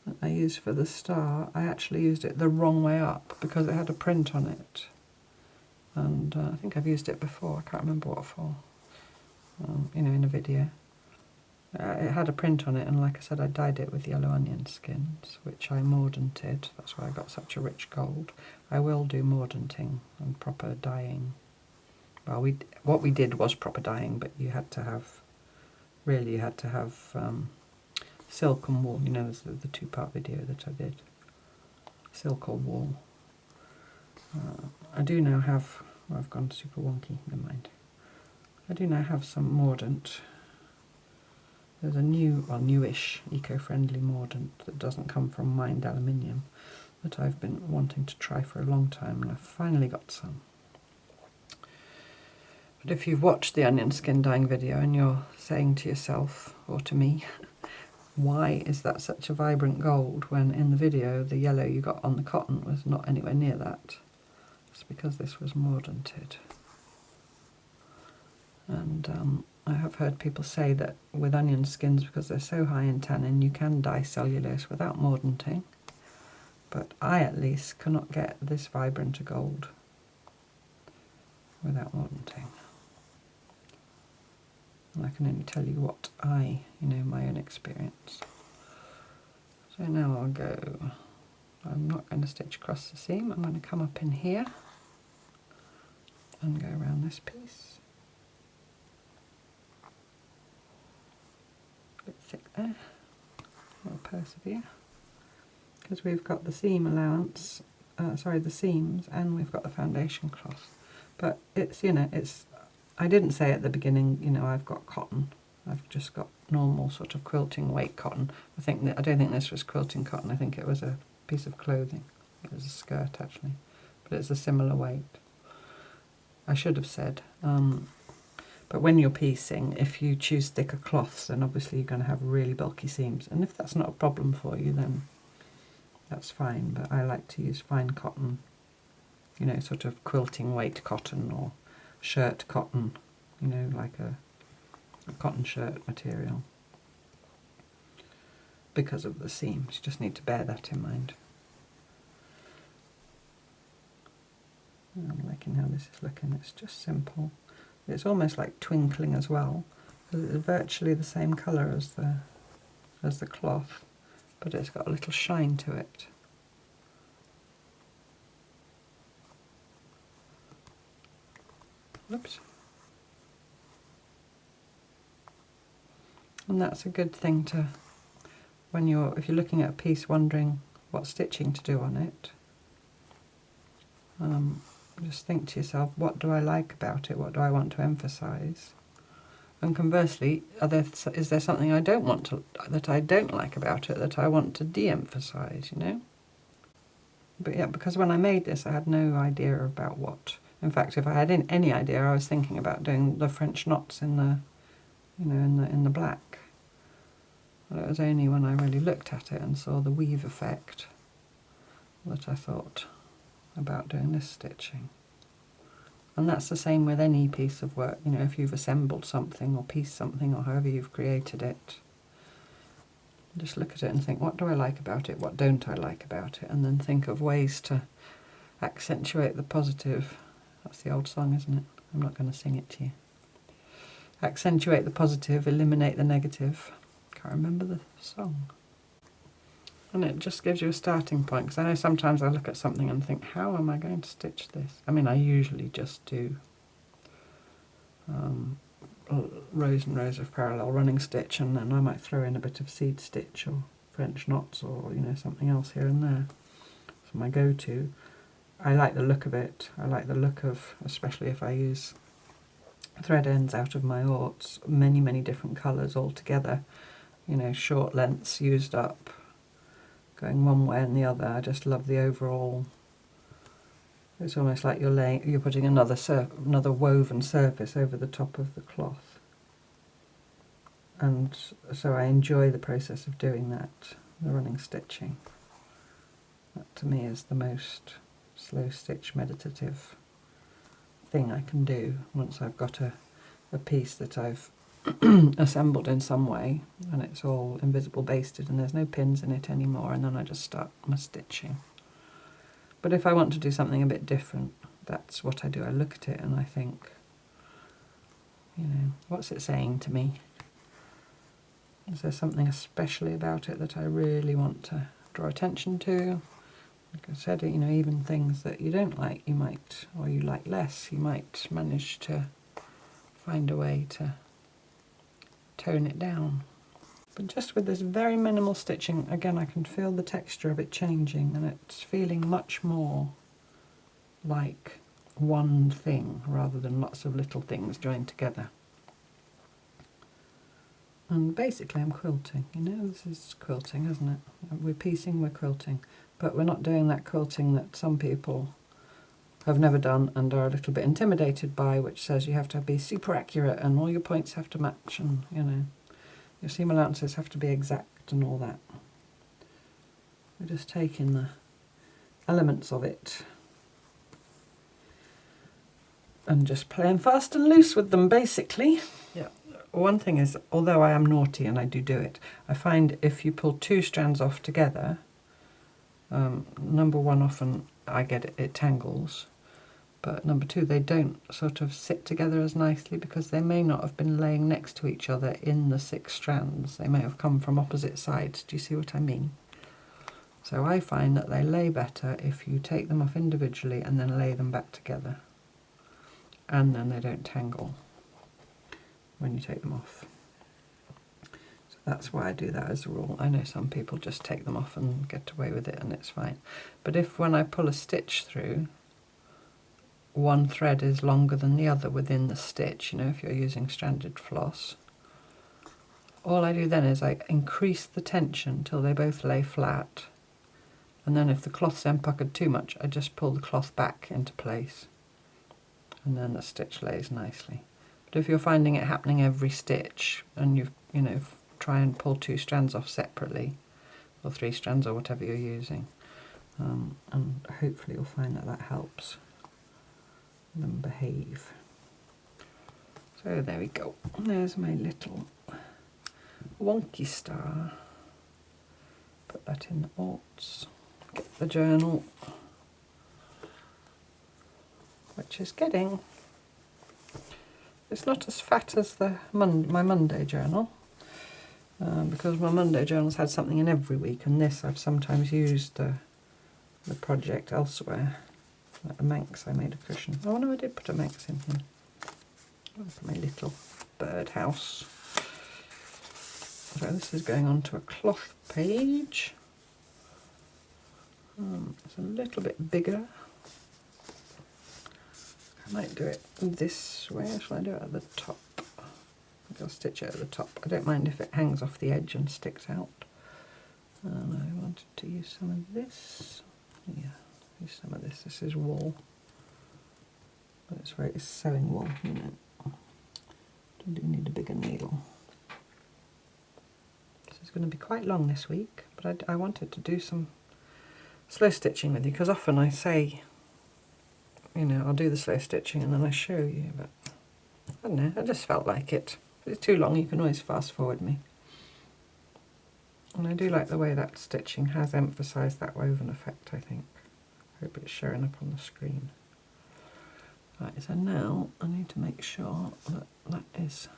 that I used for the star, I actually used it the wrong way up because it had a print on it. And I think I've used it before, I can't remember what for, you know, in a video. It had a print on it, and like I said, I dyed it with yellow onion skins, which I mordanted. That's why I got such a rich gold. I will do mordanting and proper dyeing. Well, what we did was proper dyeing, but you had to have, really you had to have silk and wool. You know, there's the two-part video that I did. Silk or wool. I do now have, well, I've gone super wonky, never mind. I do now have some mordant. There's a new, well, newish, eco-friendly mordant that doesn't come from mined aluminium that I've been wanting to try for a long time, and I've finally got some. But if you've watched the onion skin dyeing video and you're saying to yourself, or to me, why is that such a vibrant gold when in the video the yellow you got on the cotton was not anywhere near that? It's because this was mordanted. And I have heard people say that with onion skins, because they're so high in tannin, you can dye cellulose without mordanting. But I, at least, cannot get this vibrant a gold without mordanting. And I can only tell you what my own experience. So now I'll go, I'm not going to stitch across the seam, I'm going to come up in here and go around this piece. A bit thick there, I'll persevere, because we've got the seam allowance, the seams, and we've got the foundation cloth. But it's, you know, it's, I didn't say at the beginning, you know, I've got cotton. I've just got normal sort of quilting weight cotton. I don't think this was quilting cotton. I think it was a piece of clothing. It was a skirt actually, but it's a similar weight. I should have said. But when you're piecing, if you choose thicker cloths, then obviously you're going to have really bulky seams. And if that's not a problem for you, then that's fine. But I like to use fine cotton, you know, sort of quilting weight cotton or shirt cotton, you know, like a cotton shirt material. Because of the seams, you just need to bear that in mind. I'm liking how this is looking. It's just simple. It's almost like twinkling as well, because it's virtually the same colour as the cloth, but it's got a little shine to it. Oops. And that's a good thing to, if you're looking at a piece wondering what stitching to do on it, just think to yourself, what do I like about it? What do I want to emphasise? And conversely, is there something I don't like about it that I want to de-emphasise, you know? But yeah, because when I made this, I had no idea about what In fact, if I had any idea, I was thinking about doing the French knots in the, you know, in the black. But it was only when I really looked at it and saw the weave effect that I thought about doing this stitching. And that's the same with any piece of work, you know, if you've assembled something or pieced something or however you've created it. Just look at it and think, what do I like about it, what don't I like about it, and then think of ways to accentuate the positive. That's the old song, isn't it? I'm not going to sing it to you. Accentuate the positive, eliminate the negative. Can't remember the song. And it just gives you a starting point, because I know sometimes I look at something and think, how am I going to stitch this? I mean, I usually just do rows and rows of parallel running stitch, and then I might throw in a bit of seed stitch or French knots or, you know, something else here and there. So my go-to. I like the look of it. I like the look of, especially if I use thread ends out of my orts, many different colours all together, you know, short lengths used up, going one way and the other. I just love the overall. It's almost like you're putting another woven surface over the top of the cloth, and so I enjoy the process of doing that, the running stitching. That to me is the most slow stitch meditative thing I can do once I've got a piece that I've assembled in some way and it's all invisible basted and there's no pins in it anymore, and then I just start my stitching. But if I want to do something a bit different, that's what I do. I look at it and I think, you know, what's it saying to me? Is there something especially about it that I really want to draw attention to? Like I said, you know, even things that you don't like, you might, or you like less, you might manage to find a way to tone it down. But just with this very minimal stitching, again, I can feel the texture of it changing, and it's feeling much more like one thing rather than lots of little things joined together. And basically I'm quilting, you know, this is quilting, isn't it? We're piecing, we're quilting, but we're not doing that quilting that some people have never done and are a little bit intimidated by, which says you have to be super accurate and all your points have to match, and, you know, your seam allowances have to be exact and all that. We're just taking the elements of it and just playing fast and loose with them, basically. Yeah. One thing is, although I am naughty and I do it, I find if you pull two strands off together, number one, often I get it tangles, but number two, they don't sort of sit together as nicely because they may not have been laying next to each other in the 6 strands. They may have come from opposite sides. Do you see what I mean? So I find that they lay better if you take them off individually and then lay them back together, and then they don't tangle when you take them off. So that's why I do that as a rule. I know some people just take them off and get away with it and it's fine. But if when I pull a stitch through, one thread is longer than the other within the stitch, you know, if you're using stranded floss, all I do then is I increase the tension till they both lay flat, and then if the cloth's then puckered too much, I just pull the cloth back into place and then the stitch lays nicely. But if you're finding it happening every stitch and you know, try and pull 2 strands off separately, or 3 strands or whatever you're using, and hopefully you'll find that that helps them behave. So there we go. There's my little wonky star. Put that in the orts. Get the journal, which is getting, it's not as fat as the my Monday journal, because my Monday journal's had something in every week, and this I've sometimes used the project elsewhere. Like the Manx, I made a cushion. Oh no, I did put a Manx in here. That's my little birdhouse. So this is going on to a cloth page. It's a little bit bigger. I might do it this way. Shall I do it at the top? I'll stitch it at the top. I don't mind if it hangs off the edge and sticks out. And I wanted to use some of this. Yeah, use some of this. This is wool. That's where it's sewing wool, you know. I do need a bigger needle. This is going to be quite long this week, but I wanted to do some slow stitching with you, because often I say, you know, I'll do the slow stitching and then I show you, but I don't know, I just felt like it. If it's too long, you can always fast forward me. And I do like the way that stitching has emphasised that woven effect, I think. Hope it's showing up on the screen. Right, so now I need to make sure that that is...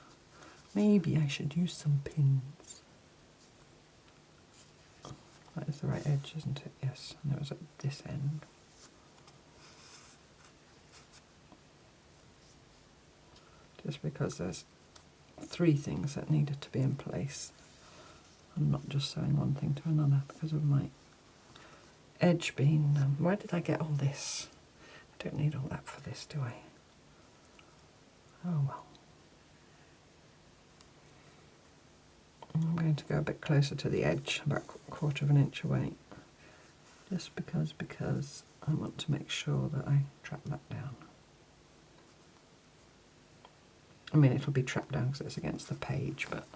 Maybe I should use some pins. That is the right edge, isn't it? Yes, and it was at this end. Just because there's 3 things that needed to be in place. I'm not just sewing one thing to another because of my edge being... where did I get all this? I don't need all that for this, do I? Oh well. I'm going to go a bit closer to the edge, about a 1/4 of an inch away, just because I want to make sure that I trap that down. I mean, it'll be trapped down because it's against the page, but...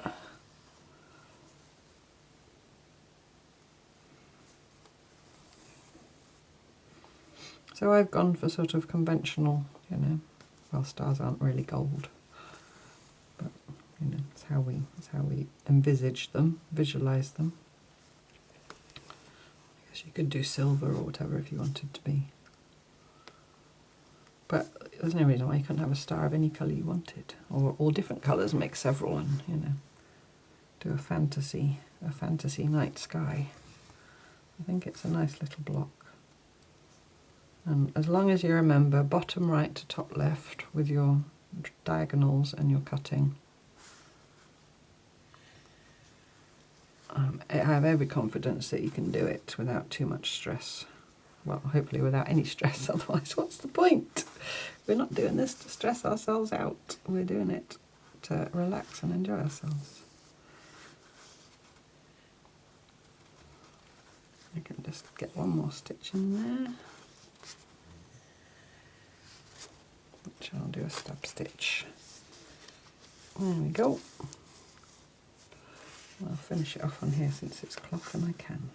So I've gone for sort of conventional, you know, well, stars aren't really gold, but, you know, it's how we envisage them, visualise them. I guess you could do silver or whatever if you wanted to be. But there's no reason why you couldn't have a star of any colour you wanted, or all different colours, make several, and, you know, do a fantasy night sky. I think it's a nice little block. And as long as you remember bottom right to top left with your diagonals and your cutting, I have every confidence that you can do it without too much stress. Well, hopefully without any stress, otherwise what's the point? We're not doing this to stress ourselves out, we're doing it to relax and enjoy ourselves. I can just get one more stitch in there, which I'll do a stab stitch. There we go. I'll finish it off on here since it's cloth and I can.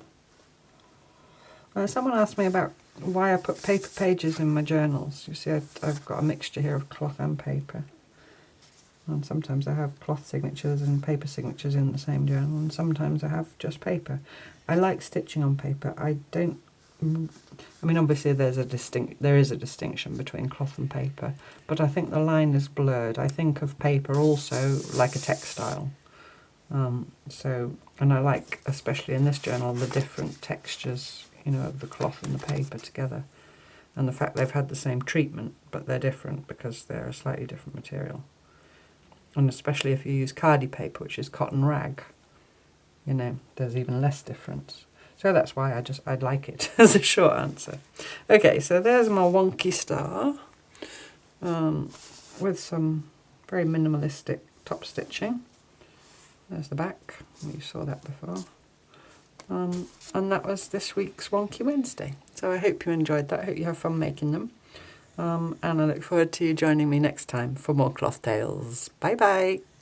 Someone asked me about why I put paper pages in my journals. You see, I've got a mixture here of cloth and paper. And sometimes I have cloth signatures and paper signatures in the same journal, and sometimes I have just paper. I like stitching on paper. I don't... I mean, obviously there is a distinction between cloth and paper, but I think the line is blurred. I think of paper also like a textile. And I like, especially in this journal, the different textures, you know, of the cloth and the paper together, and the fact they've had the same treatment, but they're different because they're a slightly different material. And especially if you use cardi paper, which is cotton rag, you know, there's even less difference. So that's why I'd like it as a short answer. Okay, so there's my wonky star with some very minimalistic top stitching. There's the back, you saw that before. And that was this week's Wonky Wednesday. So I hope you enjoyed that, I hope you have fun making them. And I look forward to you joining me next time for more cloth tales. Bye bye!